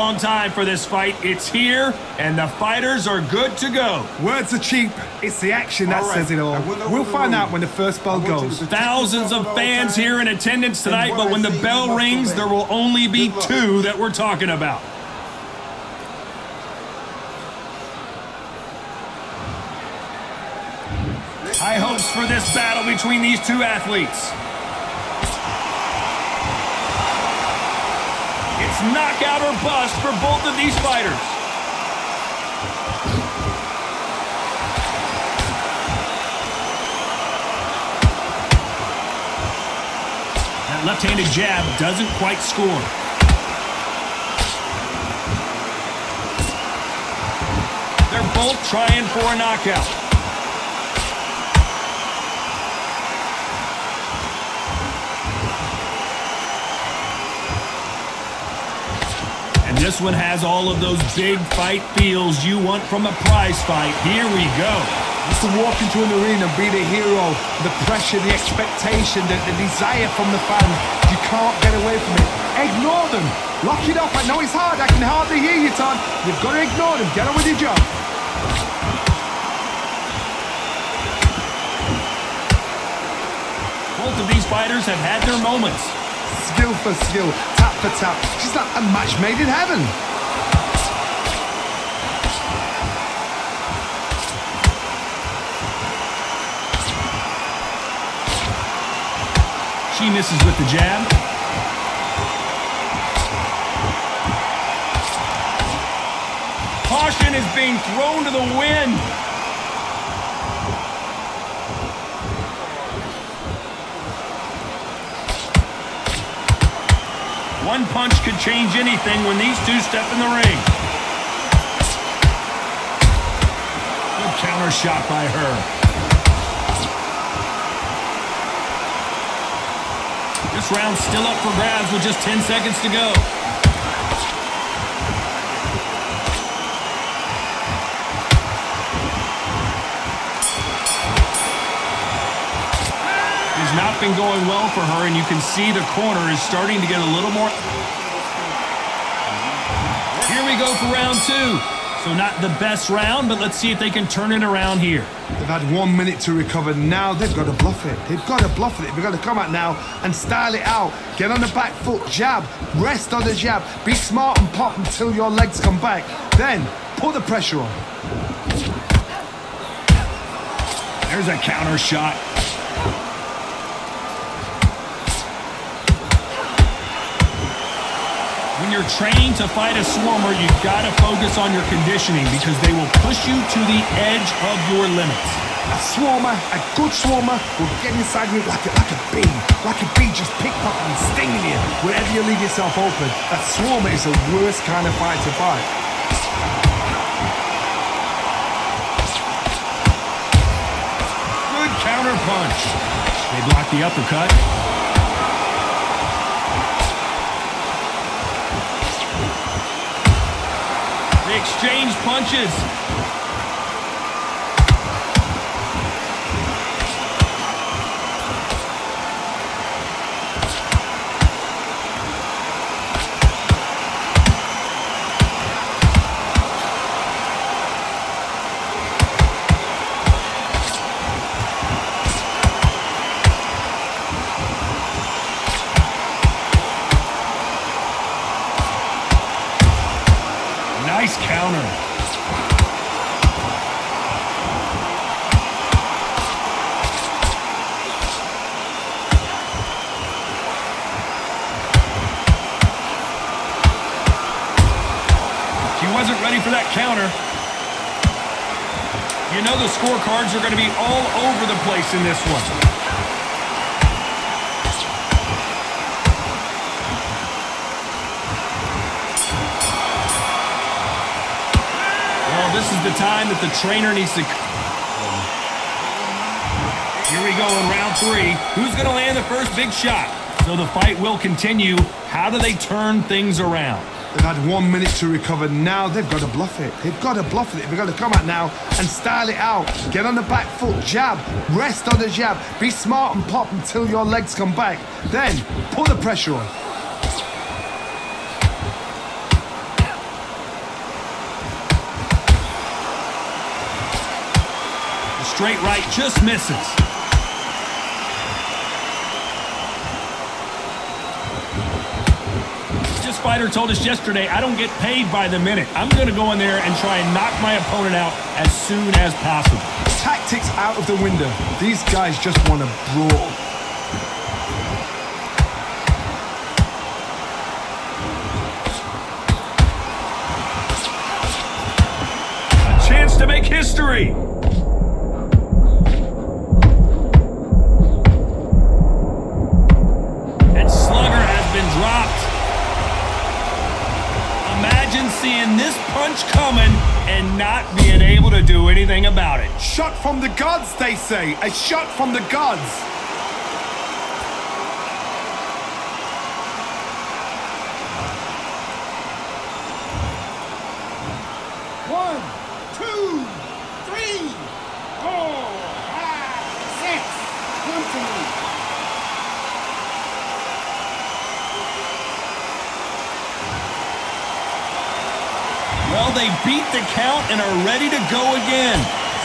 long time for this fight. It's here, and the fighters are good to go. Words are cheap. It's the action that says it all. We'll find out when the first bell goes. Thousands of fans here in attendance tonight, but when the bell rings, there will only be two that we're talking about. High hopes for this battle between these two athletes. It's knockout or bust for both of these fighters. That left-handed jab doesn't quite score. They're both trying for a knockout. This one has all of those big fight feels you want from a prize fight. Here we go. Just to walk into an arena and be the hero, the pressure, the expectation, the desire from the fans. You can't get away from it. Ignore them. Lock it up. I know it's hard. I can hardly hear you, Tom. You've got to ignore them. Get on with your job. Both of these fighters have had their moments. Skill for skill, tap for tap. She's like a match made in heaven. She misses with the jab. Caution is being thrown to the wind. One punch could change anything when these two step in the ring. Good counter shot by her. This round's still up for grabs with just 10 seconds to go. Not been going well for her, and you can see the corner is starting to get a little more. Here we go for round two. So not the best round, but let's see if they can turn it around here. They've had 1 minute to recover. Now they've got to bluff it. They've got to bluff it. They've got to come out now and style it out. Get on the back foot, jab, rest on the jab. Be smart and pop until your legs come back. Then put the pressure on. There's a counter shot. When you're trained to fight a swarmer, you've got to focus on your conditioning because they will push you to the edge of your limits. A swarmer, a good swarmer, will get inside you like a bee. Like a bee just pickpocketing, stinging you wherever you leave yourself open. A swarmer is the worst kind of fight to fight. Good counter punch. They block the uppercut. Exchange punches. Nice counter. She wasn't ready for that counter. You know the scorecards are going to be all over the place in this one. This is the time that the trainer needs to... Here we go in round three. Who's going to land the first big shot? So the fight will continue. How do they turn things around? They've had 1 minute to recover. Now they've got to bluff it. They've got to bluff it. They've got to come out now and style it out. Get on the back foot, jab, rest on the jab. Be smart and pop until your legs come back. Then put the pressure on. straight right just misses. This fighter told us yesterday, I don't get paid by the minute. I'm going to go in there and try and knock my opponent out as soon as possible. Tactics out of the window. These guys just want to brawl. A chance to make history. And Slugger has been dropped. Imagine seeing this punch coming and not being able to do anything about it. Shot from the gods, they say. A shot from the gods. One, two, three, four, five, six. Come to me. Well, they beat the count and are ready to go again.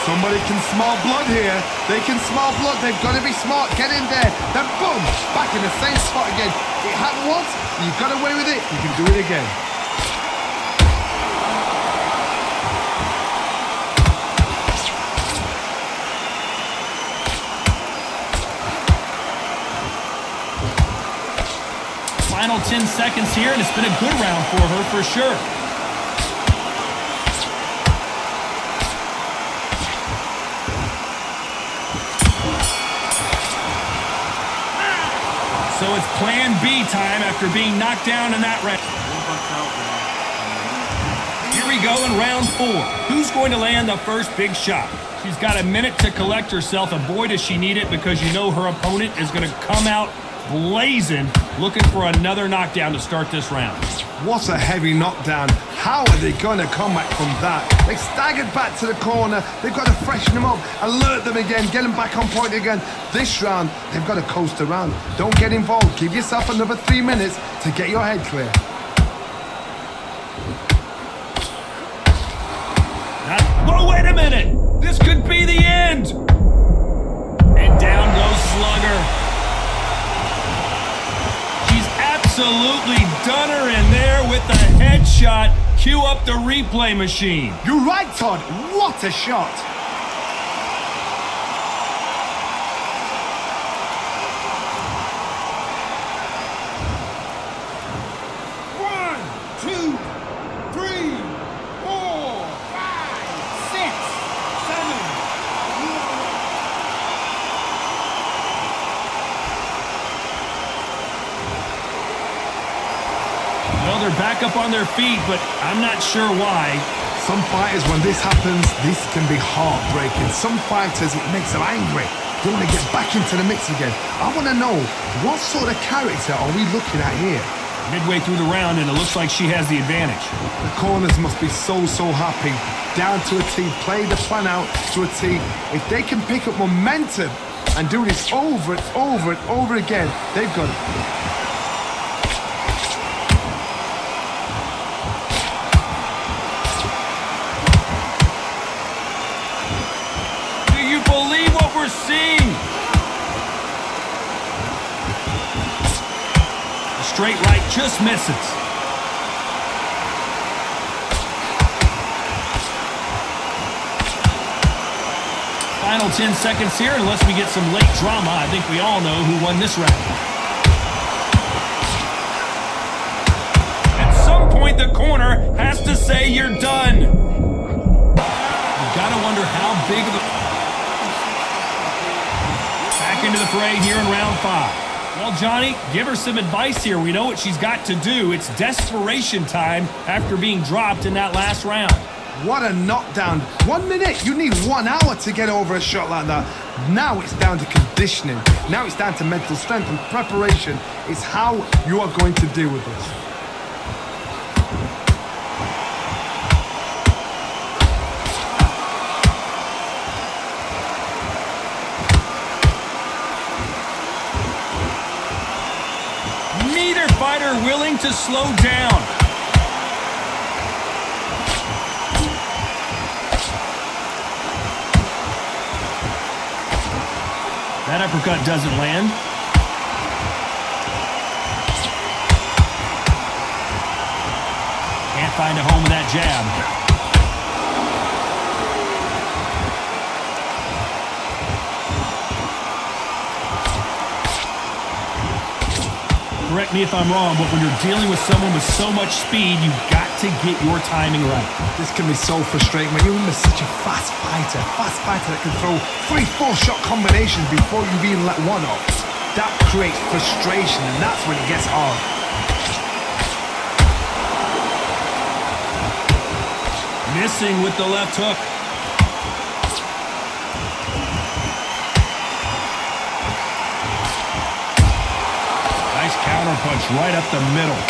Somebody can smell blood here. They can smell blood. They've got to be smart. Get in there. Then boom, back in the same spot again. It happened once. You got away with it. You can do it again. Final 10 seconds here, and it's been a good round for her for sure. So it's plan B time after being knocked down in that round. Here we go in round 4. Who's going to land the first big shot? She's got a minute to collect herself, and boy does she need it, because you know her opponent is going to come out blazing, looking for another knockdown to start this round. What a heavy knockdown. How are they going to come back from that? They staggered back to the corner. They've got to freshen them up, alert them again, get them back on point again. This round, they've got to coast around. Don't get involved. Give yourself another 3 minutes to get your head clear. Whoa, wait a minute! This could be the end! And down goes Slugger. Absolutely done her in there with the headshot. Cue up the replay machine. You're right, Todd. What a shot. One, two, three, four, five, six, seven. Well, they're back up on their feet, but I'm not sure why. Some fighters, when this happens, this can be heartbreaking. Some fighters, it makes them angry. They want to get back into the mix again. I want to know, what sort of character are we looking at here? Midway through the round, and it looks like she has the advantage. The corners must be so happy. Down to a T, play the plan out to a T. If they can pick up momentum and do this over and over again, they've got it. Believe what we're seeing. The straight right just misses. Final 10 seconds here, unless we get some late drama. I think we all know who won this round. At some point, the corner has to say you're done. You've got to wonder how big of a... into the fray here in round 5. Well, Johnny, give her some advice here. We know what she's got to do. It's desperation time after being dropped in that last round. What a knockdown. 1 minute. You need 1 hour to get over a shot like that. Now it's down to conditioning. Now it's down to mental strength and preparation. It's how you are going to deal with this. Fighter willing to slow down. That uppercut doesn't land. Can't find a home with that jab. Correct me if I'm wrong, but when you're dealing with someone with so much speed, you've got to get your timing right. This can be so frustrating when you're under such a fast fighter that can throw 3-4 shot combinations before you've even let one off. That creates frustration, and that's when it gets hard. Missing with the left hook. Nice counter punch right up the middle.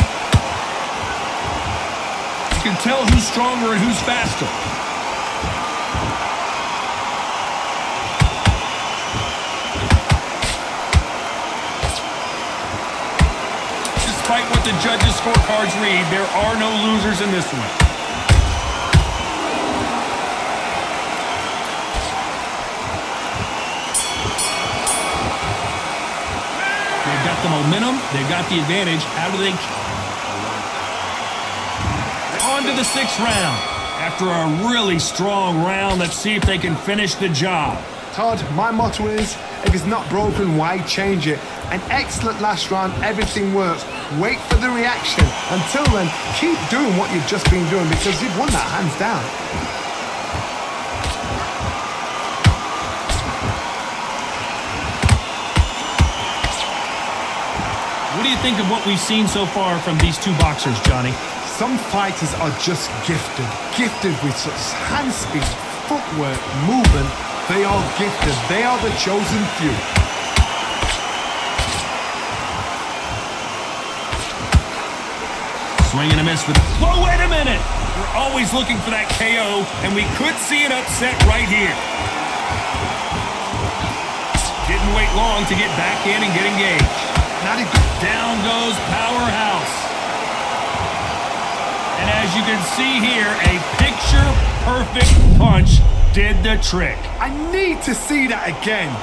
You can tell who's stronger and who's faster. Despite what the judges' scorecards read, there are no losers in this one. They've got the momentum. They've got the advantage. How do they... On to the 6th round. After a really strong round, let's see if they can finish the job. Todd, my motto is, if it's not broken, why change it? An excellent last round, everything works. Wait for the reaction. Until then, keep doing what you've just been doing because you've won that hands down. What do you think of what we've seen so far from these two boxers, Johnny? Some fighters are just gifted with such hand speed, footwork, movement. They are gifted. They are the chosen few. Swing and a miss with... Whoa, wait a minute! We're always looking for that KO, and we could see an upset right here. Didn't wait long to get back in and get engaged. Down goes Powerhouse. And as you can see here, a picture-perfect punch did the trick. I need to see that again.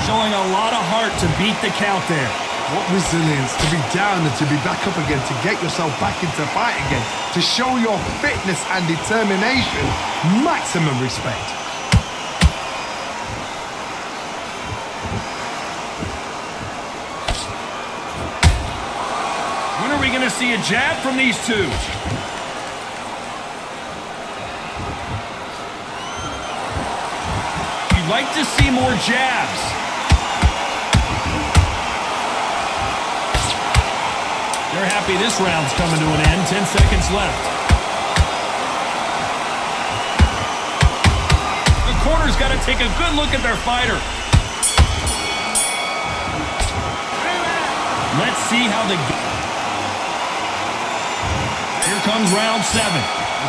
Showing a lot of heart to beat the count there. What resilience to be down and to be back up again, to get yourself back into fight again, to show your fitness and determination. Maximum respect. When are we going to see a jab from these two? You'd like to see more jabs. They're happy this round's coming to an end. 10 seconds left. The corner's got to take a good look at their fighter. Let's see how the... Here comes round 7.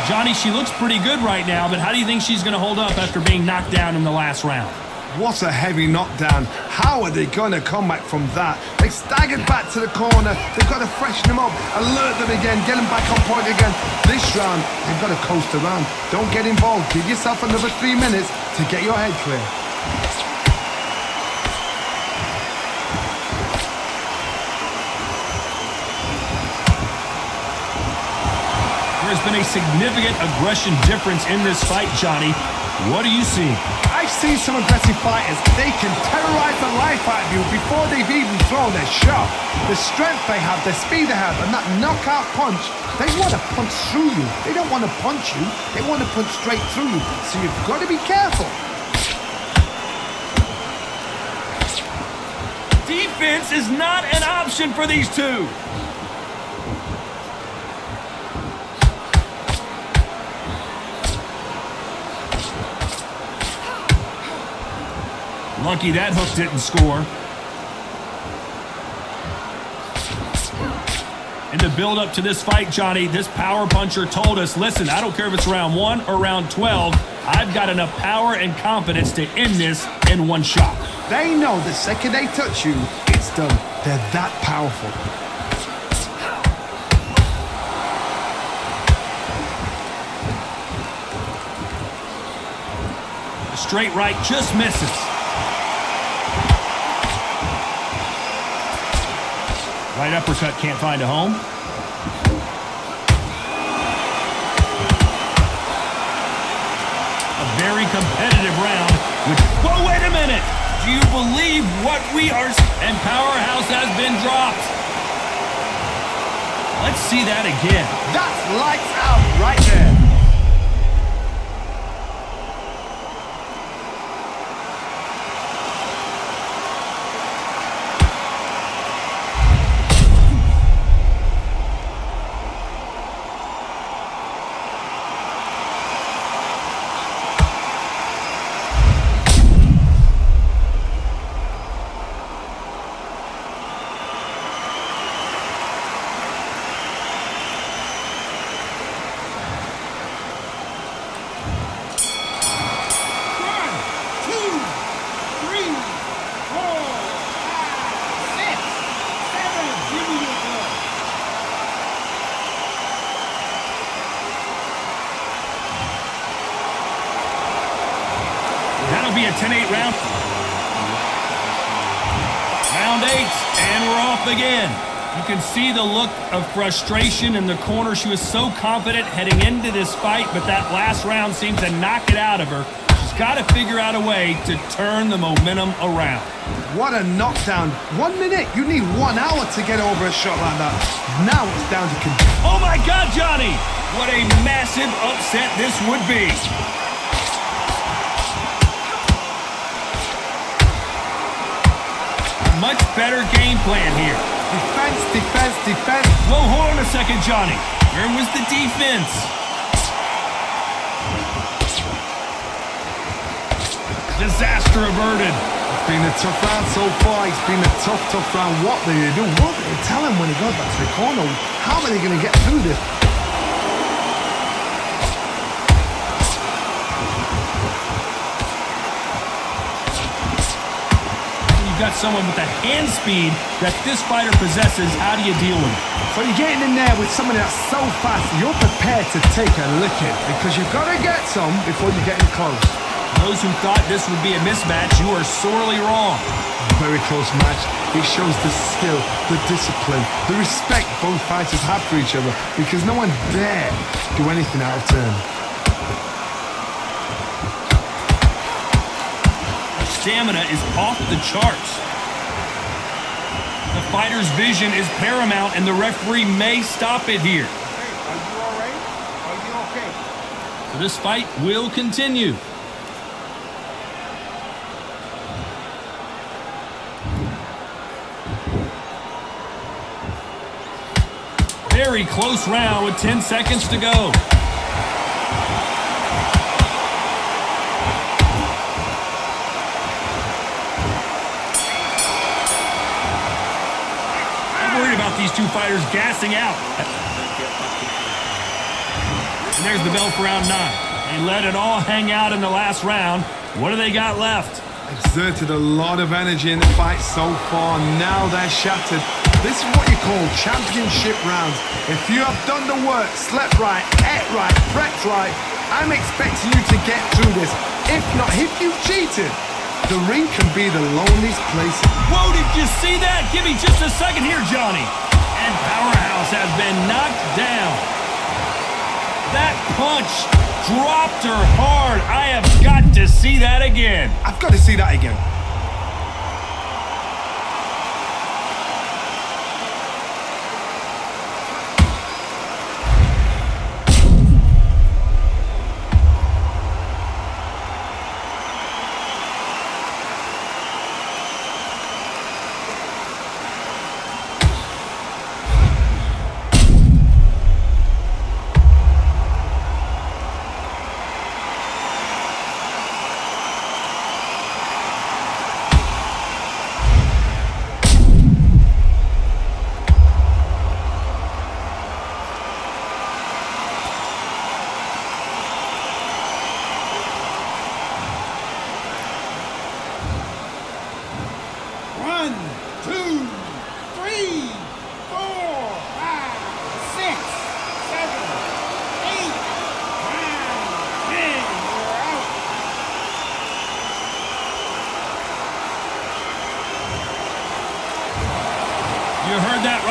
Johnny, she looks pretty good right now, but how do you think she's going to hold up after being knocked down in the last round? What a heavy knockdown. How are they going to come back from that? They staggered back to the corner. They've got to freshen them up, alert them again, get them back on point again. This round, they've got to coast around. Don't get involved. Give yourself another 3 minutes to get your head clear. There's been a significant aggression difference in this fight, Johnny. What do you see? I've seen some aggressive fighters. They can terrorize the life out of you before they've even thrown their shot. The strength they have, the speed they have, and that knockout punch, they want to punch through you. They don't want to punch you. They want to punch straight through you. So you've got to be careful. Defense is not an option for these two. Lucky that hook didn't score. In the build-up to this fight, Johnny, this power puncher told us, listen, I don't care if it's round 1 or round 12, I've got enough power and confidence to end this in one shot. They know the second they touch you, it's done. They're that powerful. The straight right just misses. Right uppercut can't find a home. A very competitive round. Whoa, wait a minute! Do you believe what we are? And Powerhouse has been dropped. Let's see that again. That's lights out right there. That'll be a 10-8 round. Round 8, and we're off again. You can see the look of frustration in the corner. She was so confident heading into this fight, but that last round seemed to knock it out of her. She's got to figure out a way to turn the momentum around. What a knockdown. 1 minute, you need 1 hour to get over a shot like that. Now it's down to control. Oh my God, Johnny! What a massive upset this would be. Much better game plan here. Defense, defense, defense. Whoa, hold on a second, Johnny. Where was the defense? Disaster averted. It's been a tough round so far. It's been a tough, tough round. What do they do? What do they tell him when he goes back to the corner? How are they going to get through this? Got someone with the hand speed that this fighter possesses. How do you deal with it? So you're getting in there with someone that's so fast, you're prepared to take a licking because you've got to get some before you get in close. Those who thought this would be a mismatch, you are sorely wrong. Very close match. It shows the skill, the discipline, the respect both fighters have for each other because no one dare do anything out of turn. Stamina is off the charts. The fighter's vision is paramount, and the referee may stop it here. Hey, are you all right? Are you okay? So this fight will continue. Very close round with 10 seconds to go. About these two fighters gassing out. And there's the bell for round 9. They let it all hang out in the last round. What do they got left? Exerted a lot of energy in the fight so far. Now they're shattered. This is what you call championship rounds. If you have done the work, slept right, ate right, prepped right, I'm expecting you to get through this. If not, if you've cheated, the ring can be the loneliest place. Whoa, did you see that? Give me just a second here, Johnny. And Powerhouse has been knocked down. That punch dropped her hard. I have got to see that again. I've got to see that again.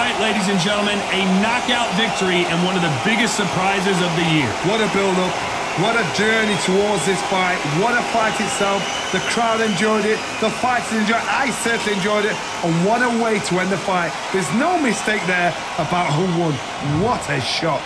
right, ladies and gentlemen, a knockout victory and one of the biggest surprises of the year. What a build-up. What a journey towards this fight. What a fight itself. The crowd enjoyed it. The fighters enjoyed it. I certainly enjoyed it. And what a way to end the fight. There's no mistake there about who won. What a shot.